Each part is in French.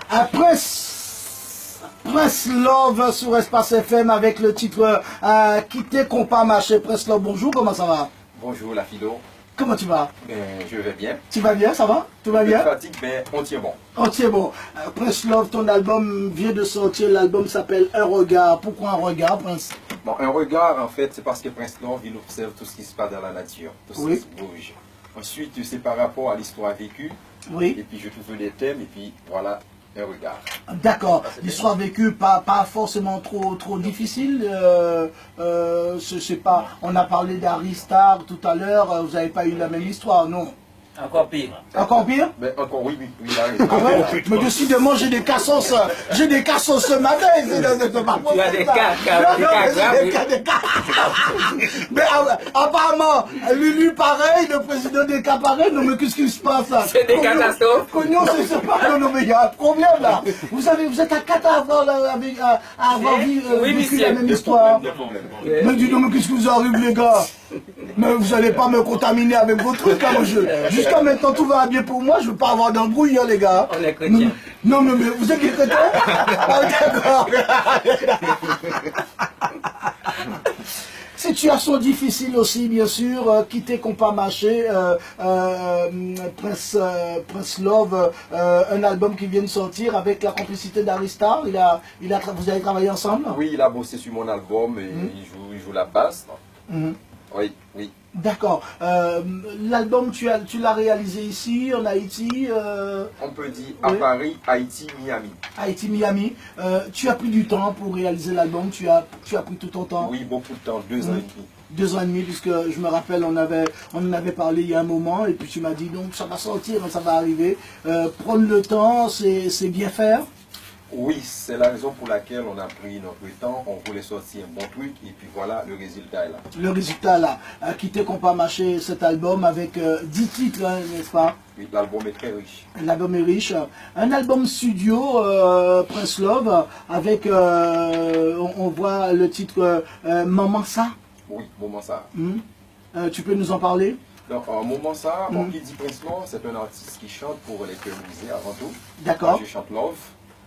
Prince Love sur Espace FM avec le titre Quitter Compas Marché. Prince Love, bonjour, comment ça va? Bonjour la philo. Comment tu vas? Je vais bien. Tu vas bien, ça va? Tout va bien? Fatigue, mais on tient bon. On tient bon. Prince Love, ton album vient de sortir, l'album s'appelle Un Regard. Pourquoi Un Regard, Prince? Bon, un regard, en fait, c'est parce que Prince Love, il observe tout ce qui se passe dans la nature, tout ce qui se bouge. Ensuite, c'est par rapport à l'histoire vécue. Oui. Et puis je trouve des thèmes, et puis voilà, un regard. D'accord. L'histoire vécue, pas forcément trop difficile. Je sais pas, on a parlé d'Aristar tout à l'heure, vous n'avez pas eu la même histoire, non? Encore pire. Encore pire? Mais encore oui. Ah ouais, mais décidément, j'ai des cassos ce matin. Tu as des cas. Mais apparemment, Lulu pareil, le président des cas pareil, non mais qu'est-ce qui se passe là? C'est des catastrophes. Cognon, c'est pas, non mais il y a un problème là. Vous êtes à 4 à avoir vécu la même histoire. Mais dis donc, mais qu'est-ce qui vous arrive les gars? Mais vous n'allez pas me contaminer avec vos trucs, hein, jusqu'à maintenant tout va bien pour moi, je ne veux pas avoir d'embrouille, hein, les gars. On est chrétiens. Non, mais vous êtes des chrétiens? Ah, d'accord. Situation difficile aussi, bien sûr, quitter Compas Marché, Prince Love, un album qui vient de sortir avec la complicité d'Aristar. Vous avez travaillé ensemble? Oui, il a bossé sur mon album et il joue la basse. Oui. D'accord. L'album, tu l'as réalisé ici, en Haïti? On peut dire à Paris, Haïti, Miami. Haïti, Miami. Tu as pris du temps pour réaliser l'album? Tu as pris tout ton temps? Oui, beaucoup de temps, 2 ans et demi. 2 ans et demi, puisque je me rappelle, on en avait parlé il y a un moment, et puis tu m'as dit, donc ça va sortir, ça va arriver. Prendre le temps, c'est bien faire? Oui, c'est la raison pour laquelle on a pris notre temps, on voulait sortir un bon truc, et puis voilà, le résultat est là. Le résultat là, Quitter Compas Marché, cet album avec 10 titres, hein, n'est-ce pas? Oui, l'album est très riche. L'album est riche. Un album studio, Prince Love, avec, on voit le titre Maman Ça. Oui, Maman Ça. Tu peux nous en parler? Donc, Maman Ça, qui dit Prince Love, c'est un artiste qui chante pour les cœurs brisés avant tout. D'accord. Je chante Love.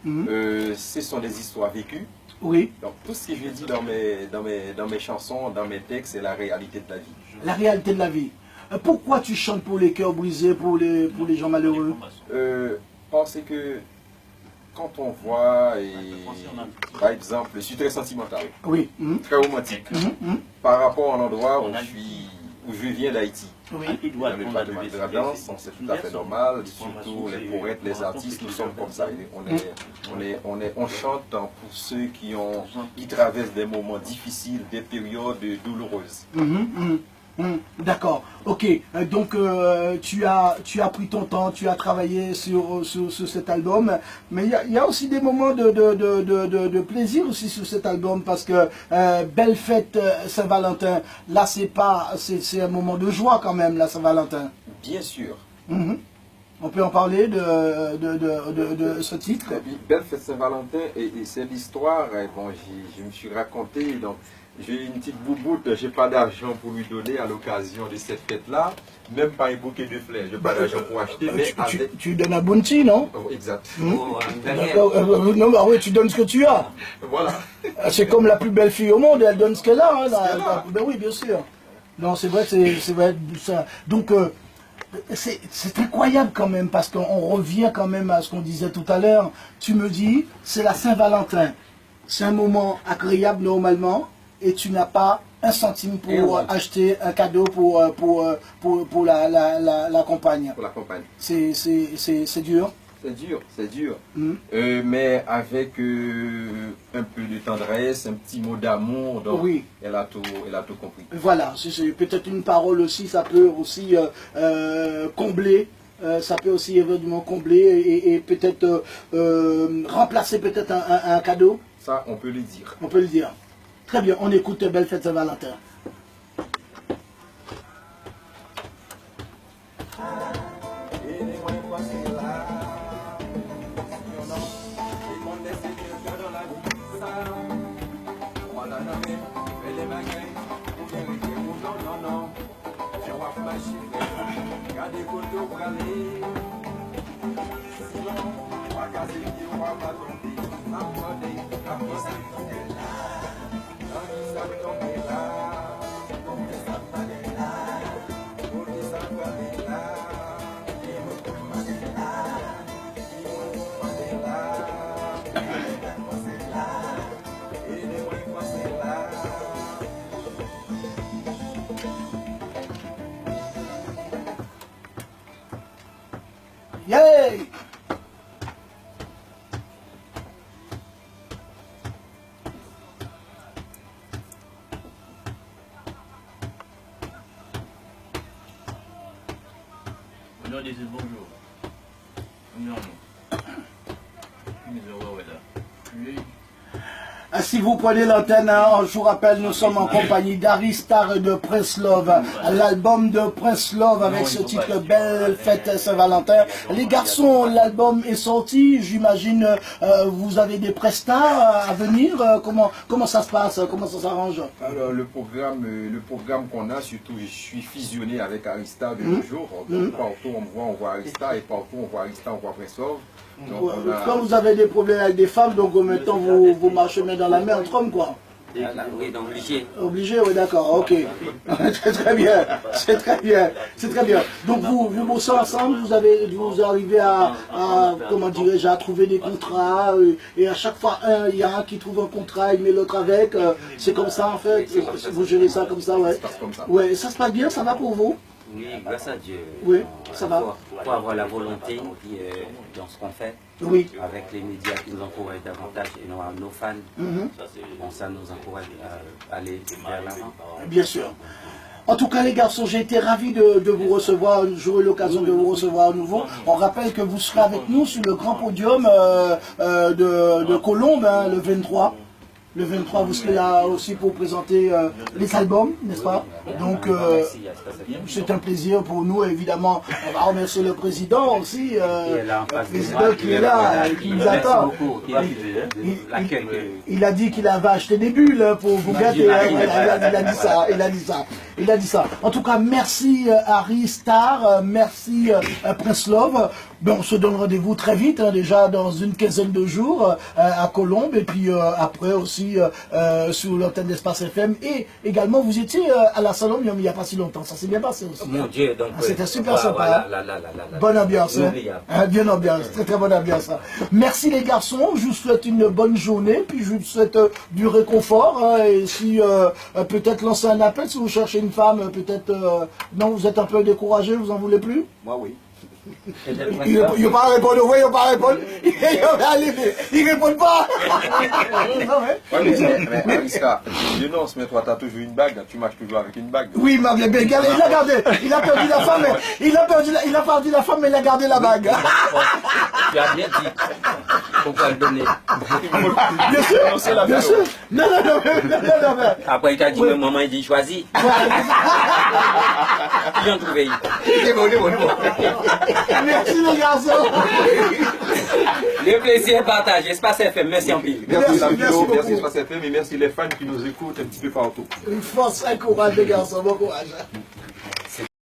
Ce sont des histoires vécues. Oui. Donc tout ce que je dis dans mes chansons, dans mes textes, c'est la réalité de la vie. La réalité de la vie. Pourquoi tu chantes pour les cœurs brisés, pour les gens malheureux? Parce que quand on voit, par exemple, je suis très sentimental. Oui. Très romantique. Par rapport à l'endroit où je viens d'Haïti. Oui. Dans le département de la danse, c'est tout à fait normal, surtout les poètes, les artistes, nous sommes comme ça. On chante pour ceux qui traversent des moments difficiles, des périodes douloureuses. D'accord, ok. Donc tu as pris ton temps, tu as travaillé sur cet album, mais il y a aussi des moments de plaisir aussi sur cet album, parce que Belle Fête Saint-Valentin, là c'est un moment de joie quand même, la Saint-Valentin. Bien sûr. On peut en parler de ce titre? Belle Fête Saint-Valentin, et c'est l'histoire, bon, je me suis raconté, donc j'ai une petite bouboute, j'ai pas d'argent pour lui donner à l'occasion de cette fête-là, même pas un bouquet de fleurs, j'ai pas d'argent pour acheter, mais tu donnes à Bounty, non? Exact. Non, bah oui, tu donnes ce que tu as. Voilà. C'est comme la plus belle fille au monde, elle donne ce qu'elle a. Hein, ben oui, bien sûr. Non, c'est vrai, c'est vrai ça. Donc, c'est incroyable quand même, parce qu'on revient quand même à ce qu'on disait tout à l'heure. Tu me dis, c'est la Saint-Valentin. C'est un moment agréable normalement, et tu n'as pas un centime pour acheter un cadeau pour la compagne. Pour la compagne. C'est dur. C'est dur. Mais avec un peu de tendresse, un petit mot d'amour, donc oui. elle a tout compris. Voilà, peut-être une parole aussi, ça peut aussi combler. Ça peut aussi éventuellement combler et peut-être remplacer peut-être un cadeau. Ça, on peut le dire. On peut le dire. Très bien, on écoute Belle Fête Saint-Valentin. Gade koto prale, silon, wakaze ki Yay! Bonjour. Si vous prenez l'antenne, je vous rappelle, nous sommes en compagnie d'Aristar de Prince Love, l'album de Prince Love avec ce titre Belle Fête Saint-Valentin. Les garçons, l'album est sorti, j'imagine vous avez des prestats à venir, comment ça se passe, comment ça s'arrange? Alors le programme qu'on a, surtout je suis fusionné avec Aristar de nos jours, donc partout on voit Aristar et partout on voit Aristar, on voit Prince Love. Donc, quand vous avez des problèmes avec des femmes, donc maintenant vous marchez main dans la main entre hommes, quoi. Oui, donc obligé. Obligé, oui, d'accord, ok. C'est très bien, c'est très bien, c'est très bien. Donc vous bossez ensemble, vous arrivez à comment dirais-je, à trouver des contrats, et à chaque fois il y a un qui trouve un contrat, il met l'autre avec, c'est comme ça en fait, vous gérez ça comme ça, ouais. Ouais, ça se passe bien, ça va pour vous? Oui, grâce à Dieu. Oui, ça va. Il faut avoir la volonté dans ce qu'on fait. Oui. Avec les médias qui nous encouragent davantage et nos fans. Bon, ça nous encourage à aller vers l'avant. Bien sûr. En tout cas les garçons, j'ai été ravi de vous recevoir, j'aurai l'occasion de vous recevoir à nouveau. On rappelle que vous serez avec nous sur le grand podium de Colombes, hein, le 23. Le 23, vous serez là aussi pour présenter les albums, n'est-ce pas? Donc, c'est un plaisir pour nous, évidemment. On va remercier le président aussi, le président qui est là, qui nous attend. Il a dit qu'il avait acheté des bulles pour vous gâter. Il a dit ça. En tout cas, merci Aristar, merci Prince Love. Ben, on se donne rendez-vous très vite, hein, déjà dans une quinzaine de jours à Colombes, et puis après aussi sur l'antenne d'Espace FM. Et également, vous étiez à la Salon il n'y a pas si longtemps, ça s'est bien passé aussi. Mon Dieu, donc c'était super sympa. Bonne ambiance, hein. Bien ambiance, très très bonne ambiance. Merci les garçons, je vous souhaite une bonne journée, puis je vous souhaite du réconfort. Hein, et si peut-être lancer un appel, si vous cherchez une femme, peut-être non, vous êtes un peu découragé, vous en voulez plus? Moi oui. Il ne va pas répondre, oui, il ne va pas répondre. Il ne répond pas. Mais Ariska, je dénonce, mais toi, tu as toujours une bague, tu marches toujours avec une bague. Oui, il m'a bien gardé, il a gardé, il a perdu la femme, il a perdu la femme, mais il a gardé la bague. Tu as bien dit. Pourquoi le donner? Bien sûr. Non. Après, il t'a dit, mais maman, il dit, choisis. Ils ont trouvé. Merci les garçons. Le plaisir est partagé. Espace FM, merci en pile. Merci Espace FM et merci les fans qui nous écoutent un petit peu partout. Une force, un courage les garçons, bon courage.